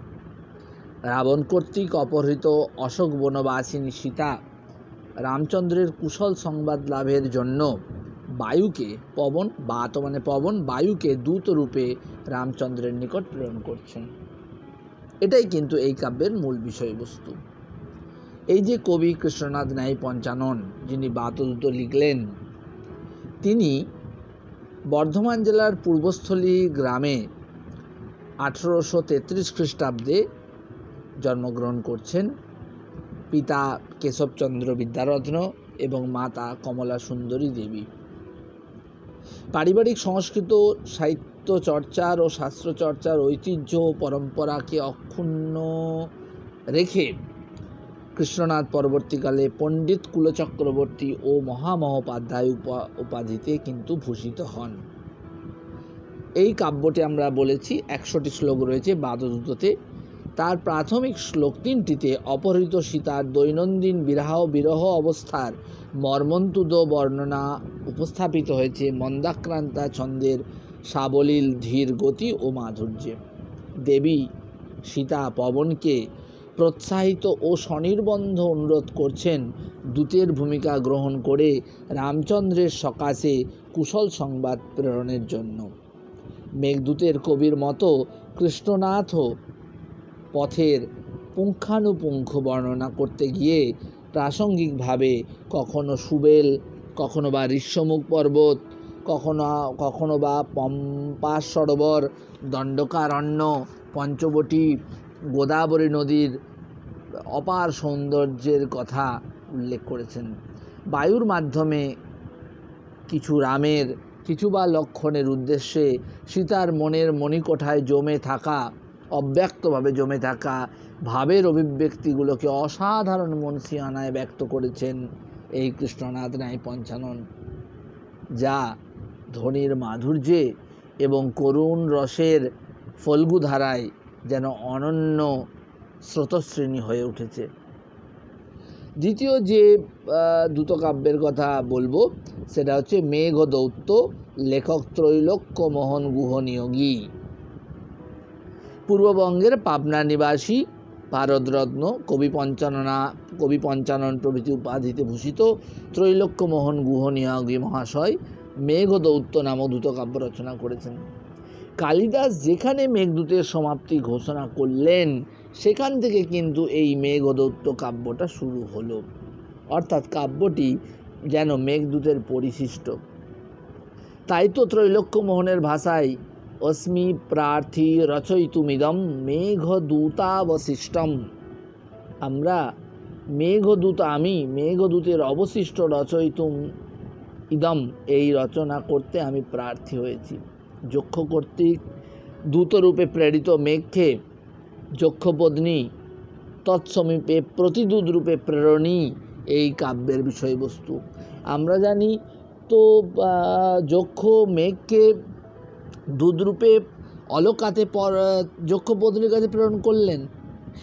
রাবণ কর্তৃক অপহৃত অশোক বনবাসিনী সীতা রামচন্দ্রের কুশল সংবাদ লাভের জন্য বায়ুকে, পবন বায়ুকে দূত রূপে রামচন্দ্রের নিকট প্রেরণ করছেন। এটাই কিন্তু এই কাব্যের মূল বিষয়বস্তু। এই যে কবি কৃষ্ণনাথ ন্যায় পঞ্চানন, যিনি বাতদূত লিখলেন, তিনি বর্ধমান জেলার পূর্বস্থলী গ্রামে 1833 খ্রিস্টাব্দে জন্মগ্রহণ করছেন। পিতা কেশবচন্দ্র বিদ্যারত্ন এবং মাতা কমলা সুন্দরী দেবী। পারিবারিক সংস্কৃত সাহিত্য চর্চার ও শাস্ত্র চর্চার ঐতিহ্য ও পরম্পরাকে অক্ষুণ্ণ রেখে কৃষ্ণনাথ পরবর্তীকালে পণ্ডিত কুলচক্রবর্তী ও মহামহোপাধ্যায় উপাধিতে কিন্তু ভূষিত হন। এই কাব্যটি আমরা বলেছি 100টি শ্লোক রয়েছে বাতদূততে। তার প্রাথমিক শ্লোক 3টিতে অপহৃত সীতার দৈনন্দিন বিরহ অবস্থার মর্মন্তুদ বর্ণনা উপস্থাপিত হয়েছে মন্দাক্রান্তা ছন্দের সাবলীল ধীর গতি ও মাধুর্যে। দেবী সীতা পবনকে প্রোৎসাহিত ও স্বনির্বন্ধ অনুরোধ করছেন দূতের ভূমিকা গ্রহণ করে রামচন্দ্রের সকাশে কুশল সংবাদ প্রেরণের জন্য। মেঘদূতের কবির মতো কৃষ্ণনাথও পথের পুঙ্খানুপুঙ্খ বর্ণনা করতে গিয়ে প্রাসঙ্গিকভাবে কখনো সুবেল, কখনো বা ঋষ্যমুখ পর্বত, কখনো বা পম্পা সরোবর, দণ্ডকারণ্য, পঞ্চবটী, গোদাবরী নদীর অপার সৌন্দর্যের কথা উল্লেখ করেছেন। বায়ুর মাধ্যমে কিছু রামের, কিছু বা লক্ষণের উদ্দেশ্যে সীতার মনের মণিকোঠায় অব্যক্তভাবে জমে থাকা ভাবের অভিব্যক্তিগুলোকে অসাধারণ মনসিয়ানায় ব্যক্ত করেছেন এই কৃষ্ণনাথ ন্যায় পঞ্চানন, যা ধ্বনির মাধুর্যে এবং করুণ রসের ফল্গুধারায় যেন অনন্য স্রোতস্বিনী হয়ে উঠেছে। দ্বিতীয় যে দ্রুতকাব্যের কথা বলবো সেটা হচ্ছে মেঘদৌত্য, লেখক ত্রৈলোক্য মোহন গুহ নিয়োগী। পূর্ববঙ্গের পাবনা নিবাসী ভারতরত্ন কবি পঞ্চানন প্রভৃতি উপাধিতে ভূষিত ত্রৈলোক্য মোহন গুহ নিয়োগী মহাশয় মেঘদৌত্য নামক দ্রুতকাব্য রচনা করেছেন। কালিদাস যেখানে মেঘদূতের সমাপ্তি ঘোষণা করলেন সেখান থেকে কিন্তু এই মেঘদৌত্য কাব্যটা শুরু হলো। অর্থাৎ কাব্যটি যেন মেঘদূতের পরিশিষ্ট। তাই তো ত্রৈলোক্য মোহনের ভাষায় অস্মি প্রার্থী রচয়িতুমিদম মেঘদূতাবশিষ্টম, আমি মেঘদূতের অবশিষ্ট রচয়িতুম ইদম, এই রচনা করতে আমি প্রার্থী হয়েছি। যক্ষ কর্তৃক দূতরূপে প্রেরিত মেঘকে যক্ষপত্নী তৎসমীপে প্রতিদূত রূপে প্রেরণী এই কাব্যের বিষয়বস্তু। আমরা জানি তো যক্ষ মেঘকে দূতরূপে অলোকাতে যক্ষপত্নীর কাছে প্রেরণ করলেন,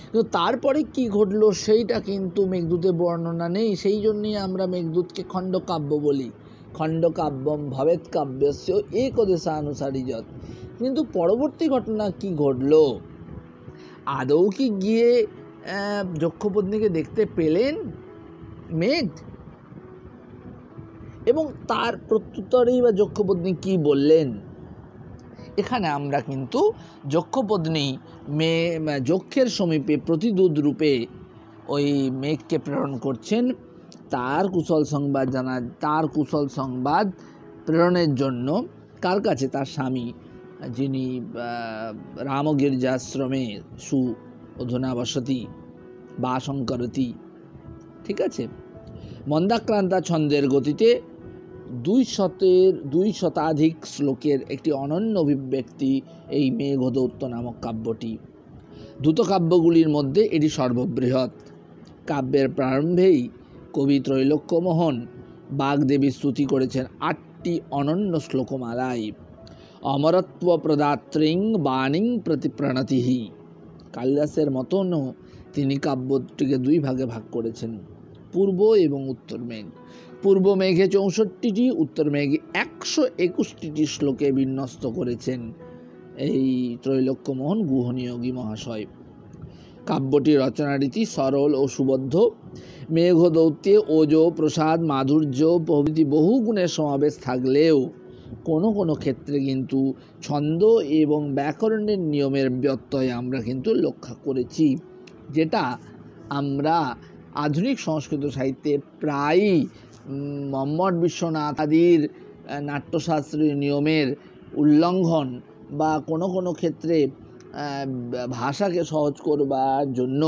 কিন্তু তারপরে কি ঘটলো সেইটা কিন্তু মেঘদূতে বর্ণনা নেই। সেই জন্যই আমরা মেঘদূতকে খণ্ডকাব্য বলি। খণ্ডকাব্যম ভবেৎ কাব্যস্য একদেশানুসারীযৎ। কিন্তু পরবর্তী ঘটনা কি ঘটলো? আদৌ কি গিয়ে যক্ষপত্নীকে দেখতে পেলেন মেঘ? এবং তার প্রত্যুত্তরেই বা যক্ষপত্নী কি বললেন? এখানে আমরা কিন্তু যক্ষপত্নী যক্ষের সমীপে প্রতিদূত রূপে ওই মেঘকে প্রেরণ করছেন তার কুশল সংবাদ প্রেরণের জন্য। কার কাছে? তার স্বামী, যিনি রামগির্যাশ্রমে অধুনা বসতি বা শঙ্করতী। ঠিক আছে। মন্দাক্রান্তা ছন্দের গতিতে 200 শ্লোকের একটি অনন্য অভিব্যক্তি এই মেঘদৌত্য নামক কাব্যটি। দ্রুতকাব্যগুলির মধ্যে এটি সর্ববৃহৎ। কাব্যের প্রারম্ভেই কবি ত্রৈলোক্যমোহন বাগদেবী স্তুতি করেছেন 8টি অনন্য শ্লোকমালায়। অমরত্ব প্রদাত্রীং বাণীং প্রতি প্রণতিহি। কালিদাসের মতনও তিনি কাব্যটিকে 2 ভাগে ভাগ করেছেন। পূর্ব এবং উত্তর মেঘ। পূর্ব মেঘে 64টি, উত্তর মেঘে 121টি শ্লোকে বিন্যস্ত করেছেন এই ত্রৈলোক্যমোহন গুহনিয়োগী মহাশয়। কাব্যটির রচনারীতি সরল ও সুবদ্ধ। মেঘদৌত্যে ওজ, প্রসাদ, মাধুর্য প্রভৃতি বহু গুণের সমাবেশ থাকলেও কোনো কোনো ক্ষেত্রে কিন্তু ছন্দ এবং ব্যাকরণের নিয়মের ব্যত্যয় আমরা কিন্তু লক্ষ্য করেছি, যেটা আমরা আধুনিক সংস্কৃত সাহিত্যে প্রায়ই মম্মট বিশ্বনাথ আদির নাট্যশাস্ত্রীয় নিয়মের উল্লঙ্ঘন বা কোনো কোনো ক্ষেত্রে ভাষাকে সহজ করবার জন্য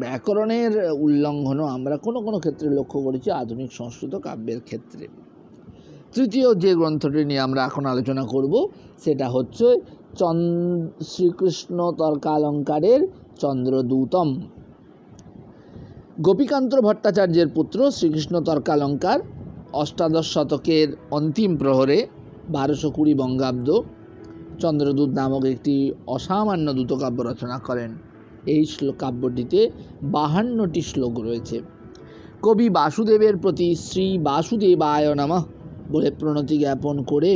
ব্যাকরণের উল্লঙ্ঘনও আমরা কোনো কোনো ক্ষেত্রে লক্ষ্য করেছি আধুনিক সংস্কৃত কাব্যের ক্ষেত্রে। তৃতীয় যে গ্রন্থটি নিয়ে আমরা এখন আলোচনা করব সেটা হচ্ছে শ্রীকৃষ্ণ তর্কালঙ্কারের চন্দ্রদূতম। গোপীকান্ত ভট্টাচার্যের পুত্র শ্রীকৃষ্ণ তর্কালঙ্কার অষ্টাদশ শতকের অন্তিম প্রহরে 1220 বঙ্গাব্দ চন্দ্রদূত নামক একটি অসামান্য দ্রুতকাব্য রচনা করেন। এই কাব্যটিতে 52টি শ্লোক রয়েছে। কবি বাসুদেবের প্রতি শ্রী বাসুদেবায় নমঃ বলে প্রণতি জ্ঞাপন করে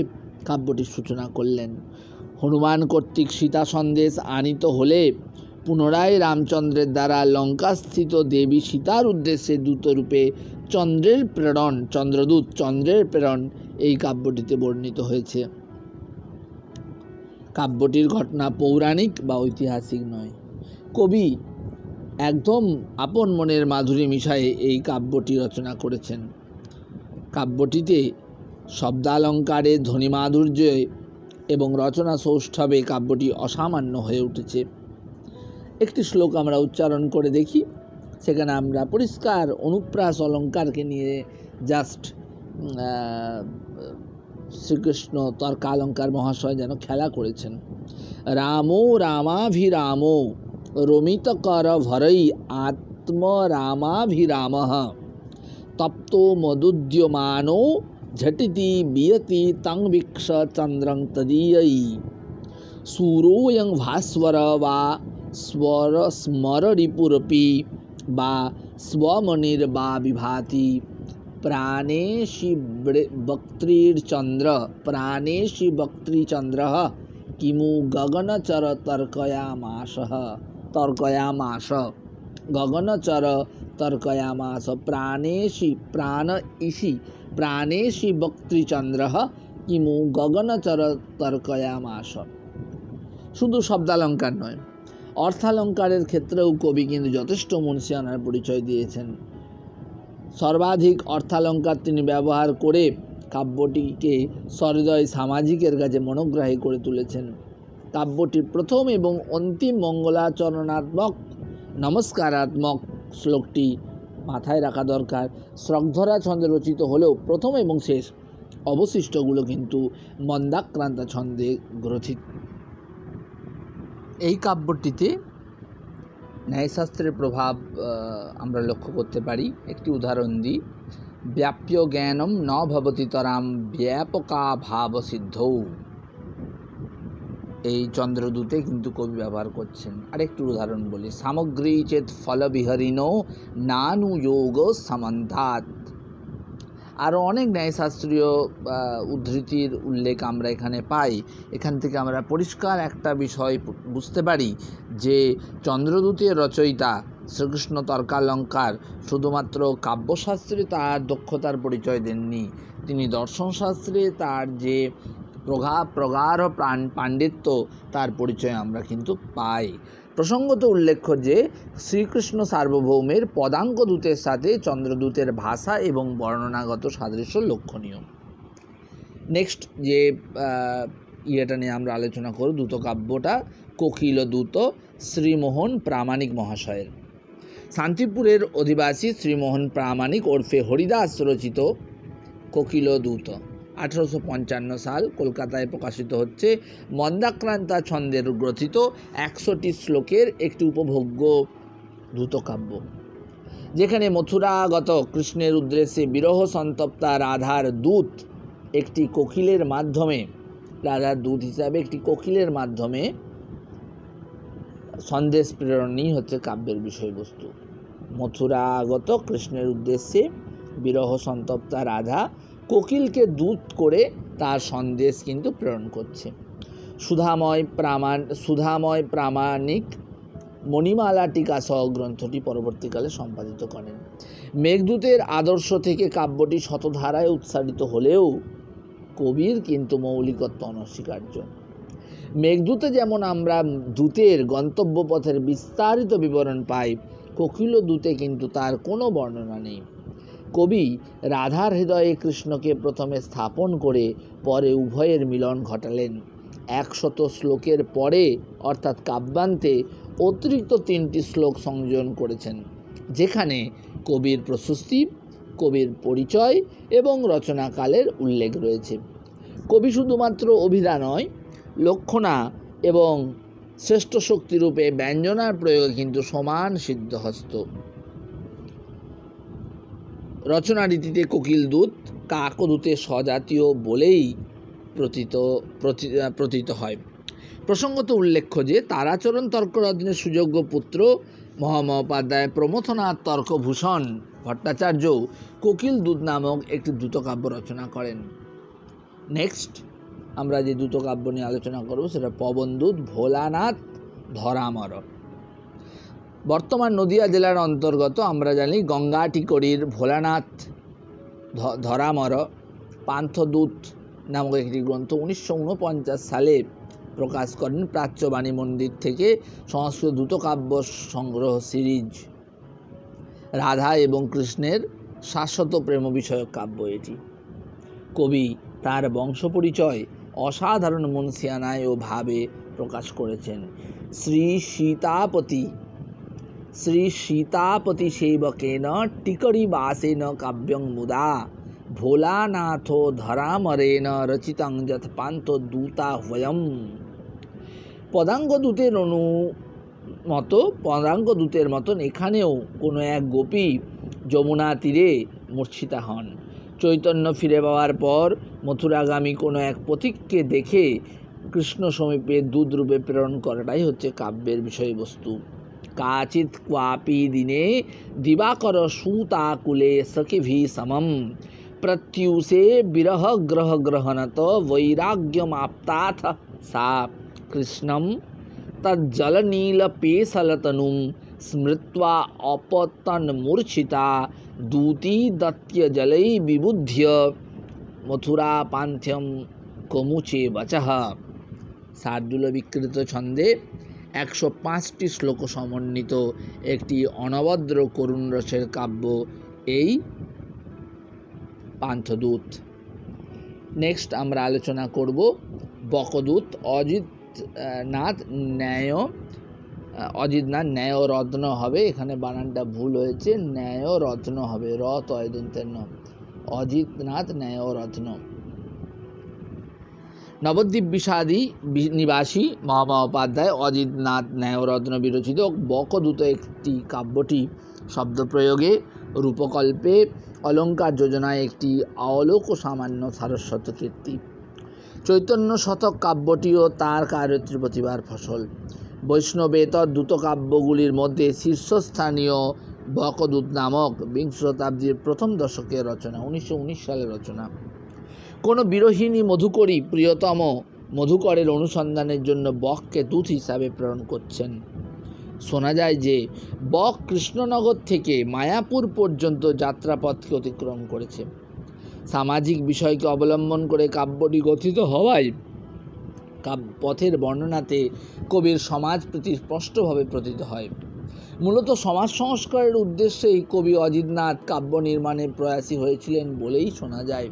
কাব্যটির সূচনা করলেন। হনুমান কর্তৃক সীতা সন্দেশ আনিত হলে পুনরায় রামচন্দ্রের দ্বারা লঙ্কাস্থিত দেবী সীতার উদ্দেশ্যে দূতরূপে চন্দ্রের প্রেরণ এই কাব্যটিতে বর্ণিত হয়েছে। কাব্যটির ঘটনা পৌরাণিক বা ঐতিহাসিক নয়। কবি একদম আপন মনের মাধুরী মিশায়ে এই কাব্যটি রচনা করেছেন। কাব্যটিতে শব্দালঙ্কারে, ধ্বনিমাধুর্যে এবং রচনা সৌষ্ঠবে কাব্যটি অসামান্য হয়ে উঠেছে। একটি শ্লোক আমরা উচ্চারণ করে দেখি। সেখানে আমরা পরিষ্কার অনুপ্রাস অলঙ্কারকে নিয়ে জাস্ট শ্রীকৃষ্ণ তর্কালঙ্কার মহাশয় যেন খেলা করেছেন। রামো রামাভিরামো রমিত কর ভরই আত্মরামাভিরামঃ তপ্তো মদুদ্যমানো ঝটিতি বিয়তি তং বীক্ষ চন্দ্রং তদীয়ৈ সুরোয়ং ভাস্বর বা স্বর স্মররিপুরপি বা স্বমনির বা বিভাতি প্রাণেশি বক্ত্রীচন্দ্র কিমু গগনচর তর্কয়ামাস প্রাণেশি বক্ত্রীচন্দ্র কিমু গগনচর তর্কয়ামাস। শুধু শব্দালঙ্কার নয়, অর্থালঙ্কারের ক্ষেত্রেও কবি কিন্তু যথেষ্ট মনীষিয়ানার পরিচয় দিয়েছেন। সর্বাধিক অর্থালঙ্কার তিনি ব্যবহার করে কাব্যটিকে সহৃদয় সামাজিকের কাছে মনোগ্রাহী করে তুলেছেন। কাব্যটির প্রথম এবং অন্তিম মঙ্গলাচরণাত্মক নমস্কারাত্মক শ্লোকটি মাথায় রাখা দরকার। শ্রগধরা ছন্দে রচিত হলেও প্রথম এবং শেষ অবশিষ্টগুলো কিন্তু মন্দাক্রান্তা ছন্দে গ্রথিত। এই কাব্যটিতে ন্যায়শাস্ত্রের প্রভাব আমরা লক্ষ্য করতে পারি। একটি উদাহরণ দিই। ব্যাপ্য জ্ঞানম ন ভবতি তরাম ব্যাপকাভাব সিদ্ধৌ, এই চন্দ্রদূতে কিন্তু কবি ব্যবহার করছেন। আরেকটি উদাহরণ বলি। সামগ্রী চেত ফলবিহরিণো নানুযোগ সমন্তাৎ। আরও অনেক ন্যায়শাস্ত্রীয় উদ্ধৃতির উল্লেখ আমরা এখানে পাই। এখান থেকে আমরা পরিষ্কার একটা বিষয় বুঝতে পারি যে চন্দ্রদূতের রচয়িতা শ্রীকৃষ্ণ তর্কালঙ্কার শুধুমাত্র কাব্যশাস্ত্রে তার দক্ষতার পরিচয় দেননি, তিনি দর্শনশাস্ত্রে তার যে প্রগাঢ় পাণ্ডিত্য তার পরিচয় আমরা কিন্তু পাই। প্রসঙ্গত উল্লেখ্য যে শ্রীকৃষ্ণ সার্বভৌমের পদাঙ্ক দূতের সাথে চন্দ্রদূতের ভাষা এবং বর্ণনাগত সাদৃশ্য লক্ষণীয়। নেক্সট যে ইয়েটা নিয়ে আমরা আলোচনা করব, দ্রুতকাব্যটা কোকিলদূত শ্রীমোহন প্রামাণিক মহাশয়ের। শান্তিপুরের অধিবাসী শ্রীমোহন প্রামাণিক ওরফে হরিদাস রচিত কোকিলদূত 1855 সাল কলকাতায় প্রকাশিত হচ্ছে। মন্দাক্রান্তা ছন্দের গ্রথিত 100টি শ্লোকের একটি উপভোগ্য দ্রুতকাব্য, যেখানে মথুরাগত কৃষ্ণের উদ্দেশ্যে বিরহ সন্তপ্তা রাধার দূত একটি কোকিলের মাধ্যমে, রাধার দূত হিসাবে একটি কোকিলের মাধ্যমে সন্দেশ প্রেরণই হচ্ছে কাব্যের বিষয়বস্তু। মথুরাগত কৃষ্ণের উদ্দেশ্যে বিরহ সন্তপ্তা রাধা কোকিলকে দূত করে তার সন্দেশ কিন্তু প্রেরণ করছে। সুধাময় প্রামাণিক মণিমালা টিকা সহ গ্রন্থটি পরবর্তীকালে সম্পাদিত করেন। মেঘদূতের আদর্শ থেকে কাব্যটি শতধারায় উচ্চারিত হলেও কবির কিন্তু মৌলিকত্ব অনস্বীকার্য। মেঘদূতে যেমন আমরা দূতের গন্তব্যপথের বিস্তারিত বিবরণ পাই, কোকিল দূতে কিন্তু তার কোনো বর্ণনা নেই। কবি রাধার হৃদয়ে কৃষ্ণকে প্রথমে স্থাপন করে পরে উভয়ের মিলন ঘটালেন। 100 শ্লোকের পরে অর্থাৎ কাব্যান্তে অতিরিক্ত 3টি শ্লোক সংযোজন করেছেন, যেখানে কবির প্রশস্তি, কবির পরিচয় এবং রচনাকালের উল্লেখ রয়েছে। কবি শুধুমাত্র অভিধা নয়, লক্ষণা এবং শ্রেষ্ঠ শক্তিরূপে ব্যঞ্জনার প্রয়োগে কিন্তু সমান সিদ্ধহস্ত। রচনা রীতিতে কোকিল দূত কাকদূতের স্বজাতীয় বলেই প্রতীত হয়। প্রসঙ্গত উল্লেখ্য যে তারাচরণ তর্করত্নের সুযোগ্য পুত্র মহামহোপাধ্যায় প্রমথনাথ তর্কভূষণ ভট্টাচার্য কোকিল দূত নামক একটি দ্রুতকাব্য রচনা করেন। নেক্সট আমরা যে দ্রুতকাব্য নিয়ে আলোচনা করব সেটা পবনদূত ভোলানাথ ধরামর। বর্তমান নদিয়া জেলার অন্তর্গত আমরা জানি গঙ্গাটিকড়ির ভোলানাথ ধরামর পান্থদূত নামক একটি গ্রন্থ 1949 সালে প্রকাশ করেন প্রাচ্যবাণী মন্দির থেকে সংস্কৃত দ্রুতকাব্য সংগ্রহ সিরিজ। রাধা এবং কৃষ্ণের শাশ্বত প্রেম বিষয়ক কাব্য এটি। কবি তার বংশ পরিচয় অসাধারণ মনসিয়ানায় ও ভাবে প্রকাশ করেছেন। শ্রী সীতাপতি সেবকেন টিকরি বাসেন কাব্যং মুদা ভোলানাথো ধরামরেন রচিতং যথ পান্থ দূতা হয়ম। পদাঙ্গ দূতের মতন এখানেও কোনো এক গোপী যমুনা তীরে মূর্ছিতা হন। চৈতন্য ফিরে পাওয়ার পর মথুরাগামী কোনো এক পথিককে দেখে কৃষ্ণ সমীপে দূতরূপে প্রেরণ করাটাই হচ্ছে কাব্যের বিষয়বস্তু। কাচিৎ ক্বাপি দিনে দিবাকর সুতাকুলে সখিভি সমম প্রত্यूषे বিরহ গ্রহ গ্রহণত বৈরাগ্যমাপ্তাথ সা কৃষ্ণম তজ্জলনীলপেশলতনুম স্মৃত্বা অপতন্মূর্ছিতা দূতি দত্য জलै বিবুধ্য মথুরা পান্থ্যম কমুচে বচঃ। শার্দূল বিকৃত ছন্দে 105টি শ্লোক সমন্বিত একটি অনবদ্র করুণ রসের কাব্য এই পান্থদূত। নেক্সট আমরা আলোচনা করব বকদূত অজিতনাথ ন্যায়রত্ন হবে, এখানে বানানটা ভুল হয়েছে, ন্যায়রত্ন হবে, র তয়দন্তের ন, অজিতনাথ ন্যায়রত্ন। নবদ্বীপ বিষাদী নিবাসী মহামহোপাধ্যায় অজিতনাথ ন্যায়রত্ন বিরচিত বকদূত একটি কাব্যটি শব্দপ্রয়োগে, রূপকল্পে, অলঙ্কার যোজনায় একটি অলোক সামান্য সারস্বত কীর্তি। চৈতন্য শতক কাব্যটিও তাঁর কারত্রী প্রতিভার ফসল। বৈষ্ণবেতর দ্রুতকাব্যগুলির মধ্যে শীর্ষস্থানীয় বকদূত নামক 20 শতাব্দীর প্রথম দশকের রচনা, 1919 সালের রচনা। কোনো বিরোহিণী মধুকরী প্রিয়তম মধুকরের অনুসন্ধানের জন্য বককে দূত হিসাবে প্রেরণ করছেন। শোনা যায় যে বক কৃষ্ণনগর থেকে মায়াপুর পর্যন্ত যাত্রাপথকে অতিক্রম করেছে। সামাজিক বিষয়কে অবলম্বন করে কাব্যটি গঠিত হওয়ায় পথের বর্ণনাতে কবির সমাজ প্রীতি স্পষ্টভাবে প্রতীত হয়। মূলত সমাজ সংস্কারের উদ্দেশ্যেই কবি অজিতনাথ কাব্য নির্মাণে প্রয়াসী হয়েছিলেন বলেই শোনা যায়,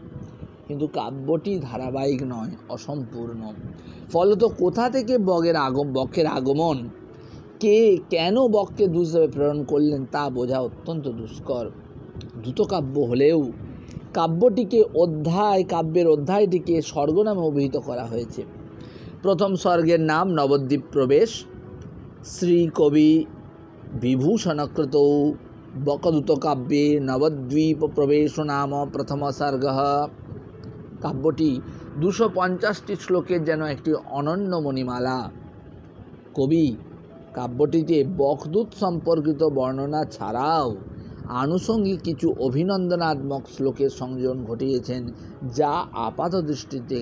কিন্তু কাব্যটি ধারাবাহিক নয়, অসম্পূর্ণ। ফলত কোথা থেকে বকের আগমন, কে কেন বককে দূত হিসেবে প্রেরণ করলেন তা বোঝা অত্যন্ত দুষ্কর। দ্রুতকাব্য হলেও কাব্যের অধ্যায়টিকে স্বর্গ নামে অভিহিত করা হয়েছে। প্রথম স্বর্গের নাম নবদ্বীপ প্রবেশ। শ্রী কবি বিভূষণকৃত বকদূত কাব্যে নবদ্বীপ প্রবেশ নাম প্রথম স্বর্গ। কাব্যটি 250টি শ্লোকের যেন একটি অনন্য মণিমালা। কবি কাব্যটিতে বকদূত সম্পর্কিত বর্ণনা ছাড়াও আনুষঙ্গিক কিছু অভিনন্দনাত্মক শ্লোকের সংযোজন ঘটিয়েছেন, যা আপাত দৃষ্টিতে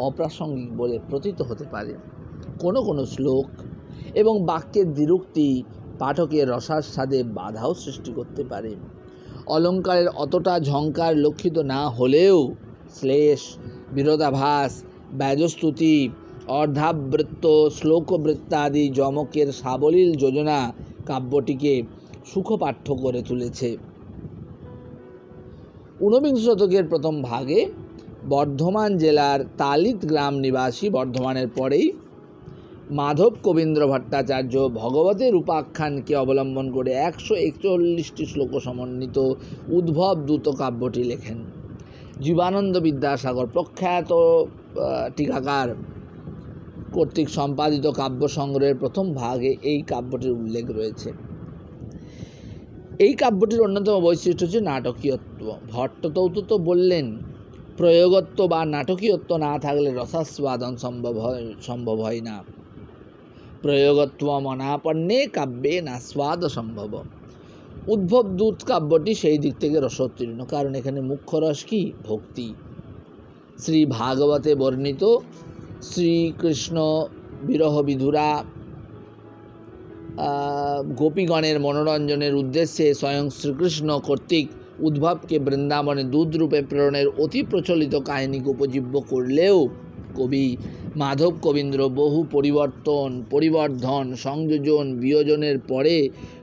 অপ্রাসঙ্গিক বলে প্রতীত হতে পারে। কোনো কোনো শ্লোক এবং বাক্যের দ্বিরুক্তি পাঠকের রসাস্বাদে বাধাও সৃষ্টি করতে পারে। অলঙ্কারের অতটা ঝঙ্কার লক্ষিত না হলেও শ্লেষ, বিরোধাভাস, ব্যজস্তুতি, অর্ধাবৃত্ত, শ্লোকবৃত্তাদি যমকের সাবলীল যোজনা কাব্যটিকে সুখপাঠ্য করে তুলেছে। ঊনবিংশ শতকের প্রথম ভাগে বর্ধমান জেলার তালিত গ্রাম নিবাসী, বর্ধমানের পরেই মাধব কবীন্দ্র ভট্টাচার্য ভগবতের উপাখ্যানকে অবলম্বন করে 141টি শ্লোক সমন্বিত উদ্ভব দূত কাব্যটি লেখেন। জীবানন্দ বিদ্যাসাগর প্রখ্যাত টিকাকার কর্তৃক সম্পাদিত কাব্য সংগ্রহের প্রথম ভাগে এই কাব্যটির উল্লেখ রয়েছে। এই কাব্যটির অন্যতম বৈশিষ্ট্য হচ্ছে নাটকীয়ত্ব। ভট্টতৌত তো বললেন, প্রয়োগত্ব বা নাটকীয়ত্ব না থাকলে রসাস্বাদন সম্ভব হয় না। প্রয়োগত্ব মনাপন্নে কাব্যে নাস্বাদ সম্ভব। উদ্ভব দূত কাব্যটি সেই দিক থেকে রসোত্তীর্ণ, কারণ এখানে মুখ্য রস কি? ভক্তি। শ্রী ভাগবতে বর্ণিত শ্রীকৃষ্ণ বিরহ বিধুরা গোপীগণের মনোরঞ্জনের উদ্দেশ্যে স্বয়ং শ্রীকৃষ্ণ কর্তৃক উদ্ভবকে বৃন্দাবনে দূতরূপে প্রেরণের অতি প্রচলিত কাহিনীকে উপজীব্য করলেও কবি মাধব কবীন্দ্র বহু পরিবর্ধন, সংযোজন, বিয়োজনের পরে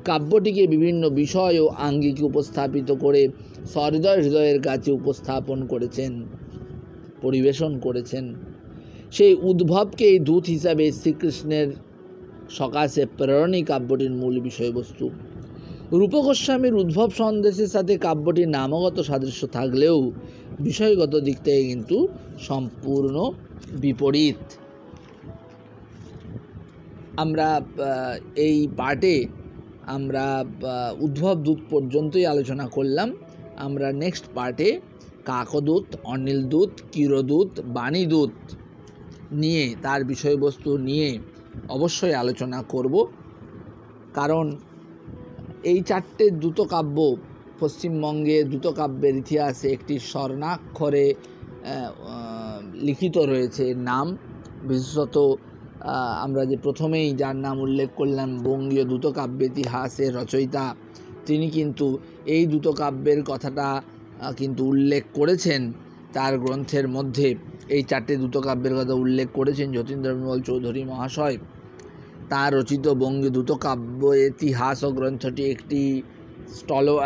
কাব্যটিকে বিভিন্ন বিষয় ও আঙ্গিকে উপস্থাপিত করে সহৃদয় হৃদয়ের কাছে পরিবেশন করেছেন। সেই উদ্ভবকে এই দূত হিসাবে শ্রীকৃষ্ণের সকাশে প্রেরণই কাব্যটির মূল বিষয়বস্তু। রূপ গোস্বামীর উদ্ভব সন্দেশের সাথে কাব্যটির নামগত সাদৃশ্য থাকলেও বিষয়গত দিক থেকে কিন্তু সম্পূর্ণ বিপরীত। আমরা এই পার্টে উদ্ভব দূত পর্যন্তই আলোচনা করলাম। আমরা নেক্সট পার্টে কাকদূত, অনিলদূত, কিরদূত, বাণীদূত নিয়ে, তার বিষয়বস্তু নিয়ে অবশ্যই আলোচনা করব, কারণ এই চারটে দ্রুতকাব্য পশ্চিমবঙ্গে দ্রুতকাব্যের ইতিহাসে একটি স্বর্ণাক্ষরে লিখিত রয়েছে নাম। বিশেষত আমরা যে প্রথমেই যার নাম উল্লেখ করলাম, বঙ্গীয় দ্রুতকাব্য ইতিহাসের রচয়িতা, তিনি কিন্তু এই দ্রুতকাব্যের কথাটা কিন্তু উল্লেখ করেছেন তার গ্রন্থের মধ্যে। এই চারটে দ্রুতকাব্যের কথা উল্লেখ করেছেন যতীন্দ্র বিমল চৌধুরী মহাশয়। তার রচিত বঙ্গীয় দ্রুতকাব্য ইতিহাস ও গ্রন্থটি একটি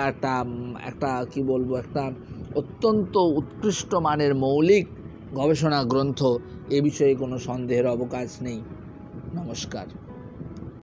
একটা অত্যন্ত উৎকৃষ্ট মানের মৌলিক গবেষণা গ্রন্থ। এ বিষয়ে কোনো সন্দেহের অবকাশ নেই। নমস্কার।